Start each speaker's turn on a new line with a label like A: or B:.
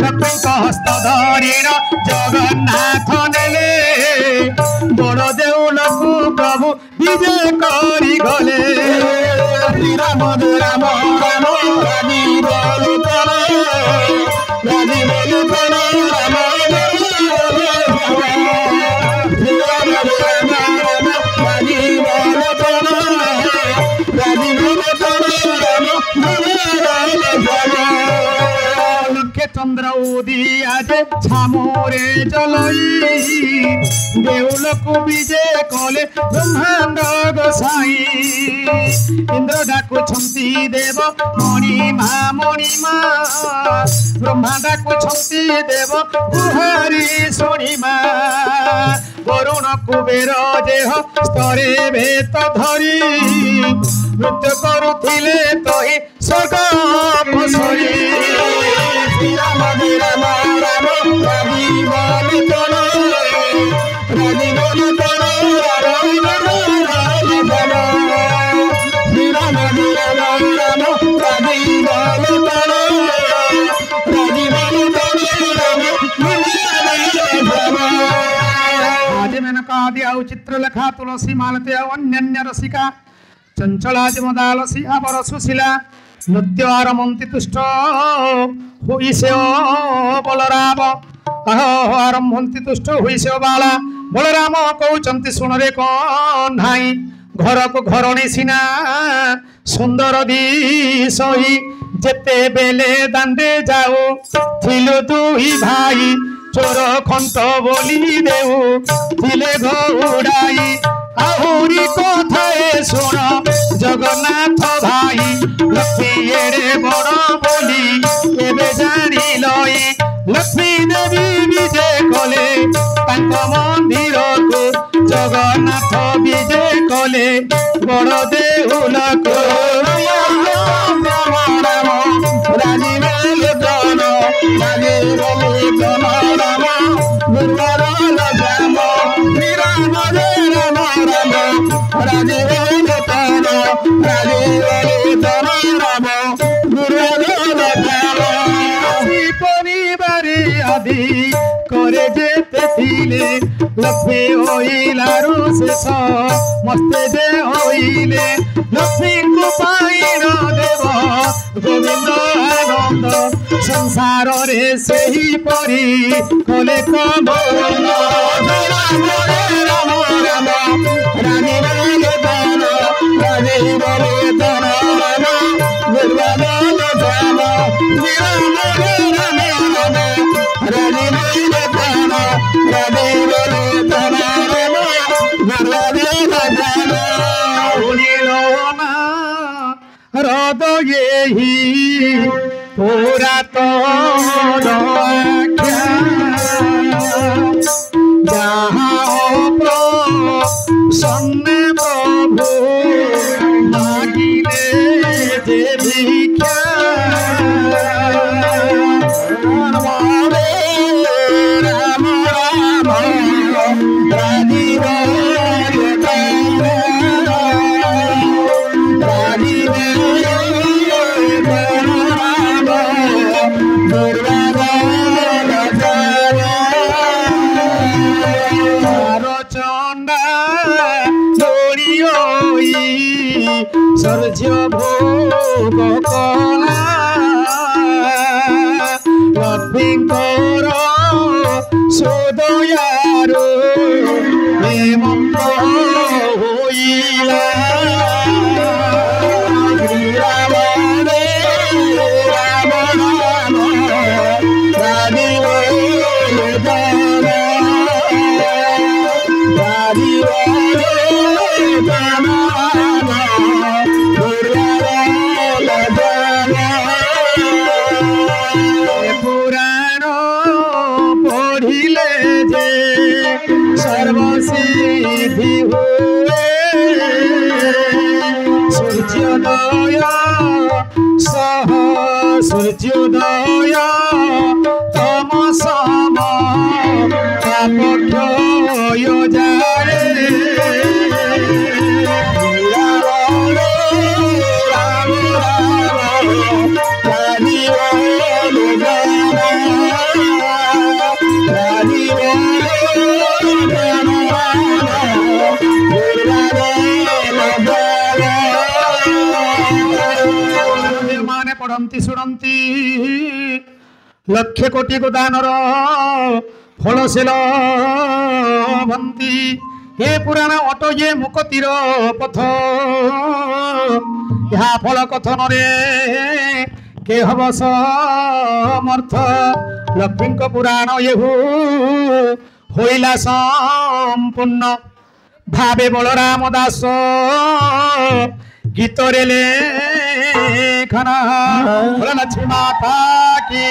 A: लक्ष्मी हस्त धरीण जगन्नाथ नेले बड़ देउल को प्रभु विजय करी गले राम राम राम रानी बोल रानी बोल राम चंद्र उदिया जे छामोरे जलई देउल को विजय कले ब्रह्मांड गोसाई इंद्र डाकुछंती देव मणिमा ब्रह्मा डाकुछंती देव गुहारी शुणिमा वरुण कुबेर देह स्तरे भेत धरी नृत्य करुथिले तहि स्वर्ग पसरी राम राम राम रानी बोल रानी बोल आज मेनका आदि चित्रलेखा तुलसी मालती अन्य रसिका चंचलाज मदालसी आवर सुशीला नृत्य आरमंती तुष्ट हुई से बलराम आरंभंती तुष्ट हुई से बाला बलराम कहते शुण रे कौन नाई घर को घरणी सिना सुंदर दिशही जेते बेले दांडे जाओ थिलु दुई भाई चोर खंत बोली देऊ थिले घोड़ाई आहुरी कथाए शुण जगन्नाथ भाई लक्ष्मी एड़े बड़ बोली एबे जानी लई लक्ष्मी देवी विजय कले मंदिर को जगन्नाथ विजय कले बड़ देउल को रानी रानी आदि करे जेते थिले लक्ष्मी होइलारु शेष मस्ते जे होइले लक्ष्मी को पाइन देव गोविंद आनंद संसार रे सेही परी कले कम राम राम रानी रानी दान रानी रानी दान निर्वाण जान हृदय पुरातन जहाँ प्रसन्न प्रभु मागिले जे भिक्षा सर्ज्य भोग कला लक्ष्मीकर सुदयारो हेमंत होइला सर्वसिद्धि हुए सूर्योदय सह सूर्योदय तम सम तापक्षय जाए राम राम ମାନେ ପଢ଼ନ୍ତି ଶୁଣନ୍ତି ଲକ୍ଷ କୋଟି ଦାନର ଫଳ ସେ ଲଭନ୍ତି। हे पुराण अटो ये मुकतिर पथ यहाँ फल कथन रे के हब समर्थ। लक्ष्मी पुराण ये होइला संपूर्ण भावे बलराम दास गीत रे लेखना लक्ष्मी माता की